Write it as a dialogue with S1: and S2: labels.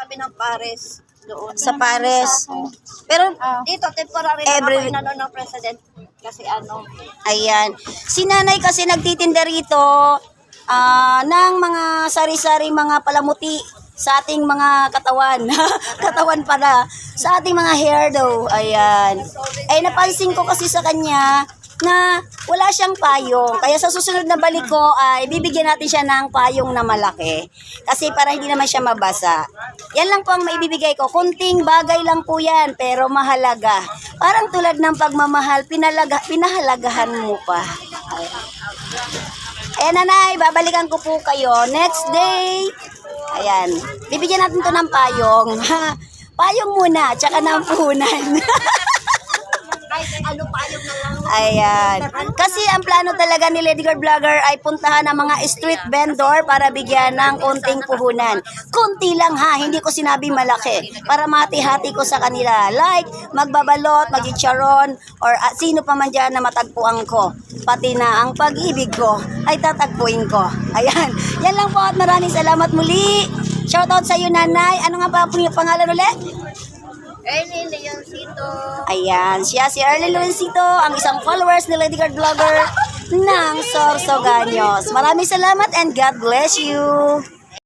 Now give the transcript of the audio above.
S1: tabi ng Paris. Doon.
S2: Sa Paris. Pero,
S1: Dito, temporary
S2: Every-
S1: na ako inano ng president. Kasi ano,
S2: ayan. Si nanay kasi nagtitinda rito ng mga sari-sari mga palamuti sa ating mga katawan. Katawan pala. Sa ating mga hair daw. Ayan. Ay napansin ko kasi sa kanya na wala siyang payong. Kaya sa susunod na balik ko ay bibigyan natin siya ng payong na malaki. Kasi para hindi naman siya mabasa. Yan lang po ang maibibigay ko. Kunting bagay lang po yan, pero mahalaga. Parang tulad ng pagmamahal, pinahalagahan mo pa. Ayan nanay, babalikan ko po kayo next day. Ayan, bibigyan natin to ng payong. Payong muna, tsaka ng puhunan.
S1: kahit ano pa yung nalang.
S2: Ayan. Kasi ang plano talaga ni Lady Girl Vlogger ay puntahan ng mga street vendor para bigyan ng konting puhunan. Kunti lang ha, hindi ko sinabi malaki. Para mati-hati ko sa kanila. Like, magbabalot, magchicharon, or sino pa man dyan na matagpuan ko. Pati na ang pag-ibig ko ay tatagpuin ko. Ayan. Yan lang po at maraming salamat muli. Shoutout sa iyo nanay. Ano nga pa po yung pangalan ulit?
S1: Ernie Leoncito.
S2: Ayan, siya si Ernie Leoncito, ang isang followers ni Lady Girl Vlogger ng Sorsogaños. Maraming salamat and God bless you.